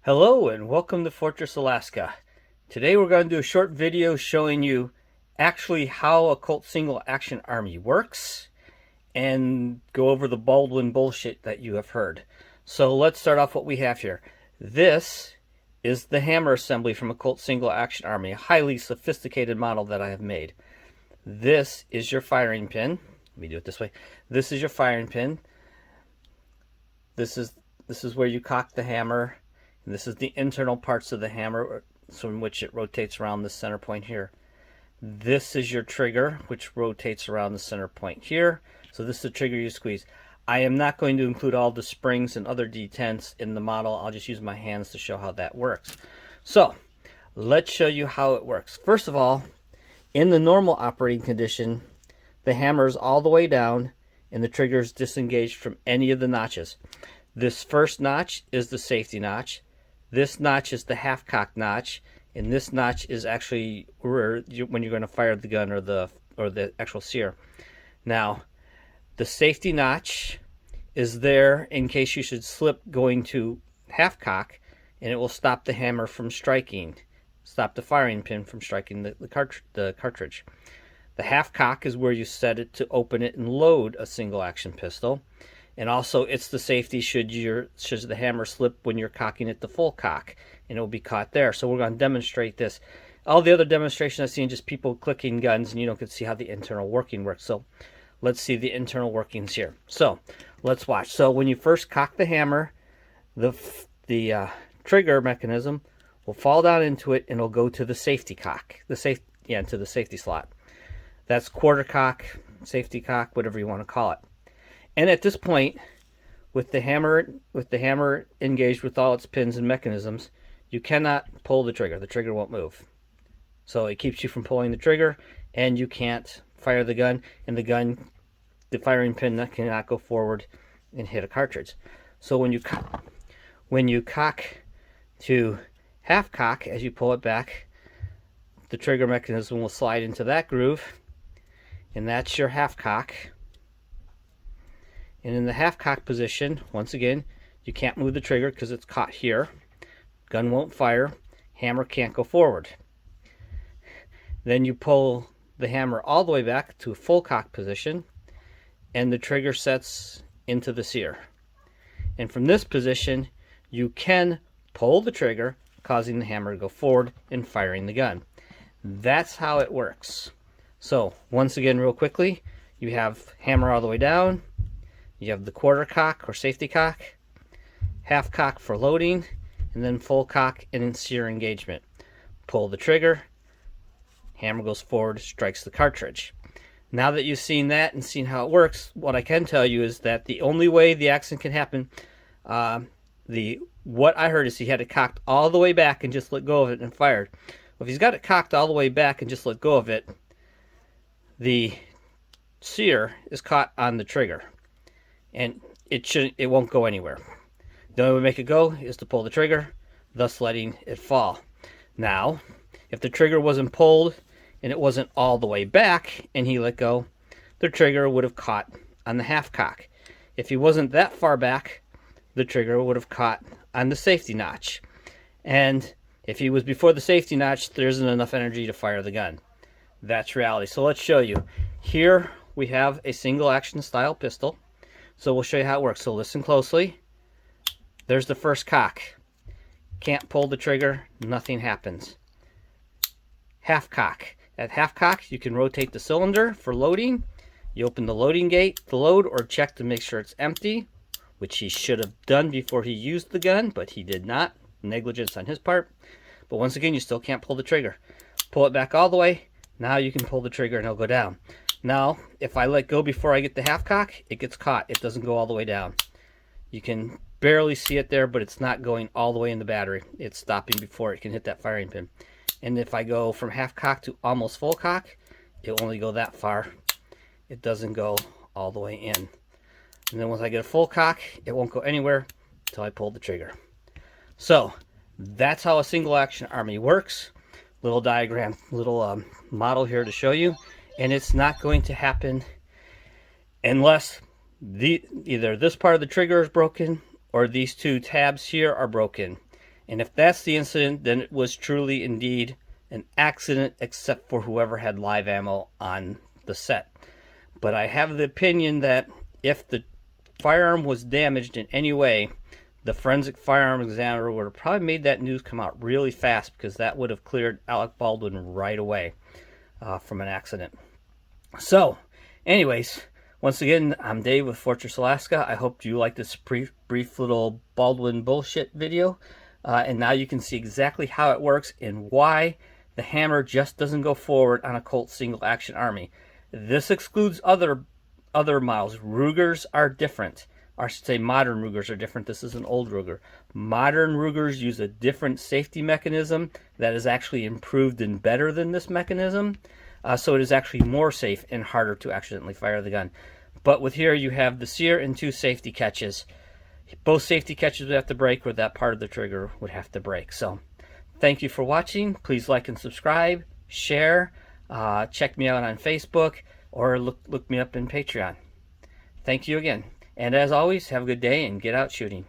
Hello and welcome to Fortress, Alaska. Today we're going to do a short video showing you actually how a Colt Single Action Army works and go over the Baldwin bullshit that you have heard. So let's start off what we have here. This is the hammer assembly from a Colt Single Action Army, a highly sophisticated model that I have made. This is your firing pin. Let me do it this way. This is your firing pin. This is where you cock the hammer. And this is the internal parts of the hammer, so in which it rotates around the center point here. This is your trigger, which rotates around the center point here. So this is the trigger you squeeze. I am not going to include all the springs and other detents in the model. I'll just use my hands to show how that works. So let's show you how it works. First of all, in the normal operating condition, the hammer is all the way down and the trigger is disengaged from any of the notches. This first notch is the safety notch. This notch is the half-cock notch, and this notch is actually when you're going to fire the gun or the actual sear. Now, the safety notch is there in case you should slip going to half-cock, and it will stop the hammer from striking, stop the firing pin from striking the cartridge. The half-cock is where you set it to open it and load a single-action pistol. And also, it's the safety should the hammer slip when you're cocking it to full cock, and it will be caught there. So we're going to demonstrate this. All the other demonstrations I've seen just people clicking guns, and you don't get to see how the internal working works. So let's see the internal workings here. So let's watch. So when you first cock the hammer, the trigger mechanism will fall down into it, and it'll go to the safety cock, into the safety slot. That's quarter cock, safety cock, whatever you want to call it. And at this point, with the hammer engaged with all its pins and mechanisms, you cannot pull the trigger. The trigger won't move. So it keeps you from pulling the trigger, and you can't fire the gun, and the firing pin cannot go forward and hit a cartridge. So when you cock to half cock, as you pull it back, the trigger mechanism will slide into that groove, and that's your half cock. And in the half-cock position, once again, you can't move the trigger because it's caught here. Gun won't fire. Hammer can't go forward. Then you pull the hammer all the way back to a full cock position, and the trigger sets into the sear. And from this position, you can pull the trigger, causing the hammer to go forward and firing the gun. That's how it works. So, once again, real quickly, you have hammer all the way down. You have the quarter cock or safety cock, half cock for loading, and then full cock and sear engagement. Pull the trigger, hammer goes forward, strikes the cartridge. Now that you've seen that and seen how it works, what I can tell you is that the only way the accident can happen, what I heard is he had it cocked all the way back and just let go of it and fired. Well, if he's got it cocked all the way back and just let go of it, the sear is caught on the trigger. And it won't go anywhere. The only way to make it go is to pull the trigger, thus letting it fall. Now, if the trigger wasn't pulled and it wasn't all the way back and he let go, the trigger would have caught on the half cock. If he wasn't that far back, the trigger would have caught on the safety notch. And if he was before the safety notch, there isn't enough energy to fire the gun. That's reality. So let's show you. Here we have a single action style pistol. So we'll show you how it works. So listen closely. There's the first cock. Can't pull the trigger, nothing happens. Half cock. At half cock, you can rotate the cylinder for loading. You open the loading gate to load or check to make sure it's empty, which he should have done before he used the gun, but he did not. Negligence on his part. But once again, you still can't pull the trigger. Pull it back all the way. Now you can pull the trigger and it'll go down. Now, if I let go before I get the half cock, it gets caught. It doesn't go all the way down. You can barely see it there, but it's not going all the way in the battery. It's stopping before it can hit that firing pin. And if I go from half cock to almost full cock, it will only go that far. It doesn't go all the way in. And then once I get a full cock, it won't go anywhere until I pull the trigger. So, that's how a single action army works. Little diagram, little model here to show you. And it's not going to happen unless either this part of the trigger is broken or these two tabs here are broken. And if that's the incident, then it was truly indeed an accident, except for whoever had live ammo on the set. But I have the opinion that if the firearm was damaged in any way, the forensic firearm examiner would have probably made that news come out really fast, because that would have cleared Alec Baldwin right away from an accident. So, anyways, once again, I'm Dave with Fortress Alaska. I hope you liked this brief little Baldwin bullshit video. And now you can see exactly how it works and why the hammer just doesn't go forward on a Colt Single Action Army. This excludes other models. Rugers are different. Or I should say modern Rugers are different. This is an old Ruger. Modern Rugers use a different safety mechanism that is actually improved and better than this mechanism. So it is actually more safe and harder to accidentally fire the gun. But with here you have the sear and 2 safety catches. Both safety catches would have to break, or that part of the trigger would have to break. So thank you for watching. Please like and subscribe, share, check me out on Facebook, or look me up in Patreon. Thank you again. And as always, have a good day and get out shooting.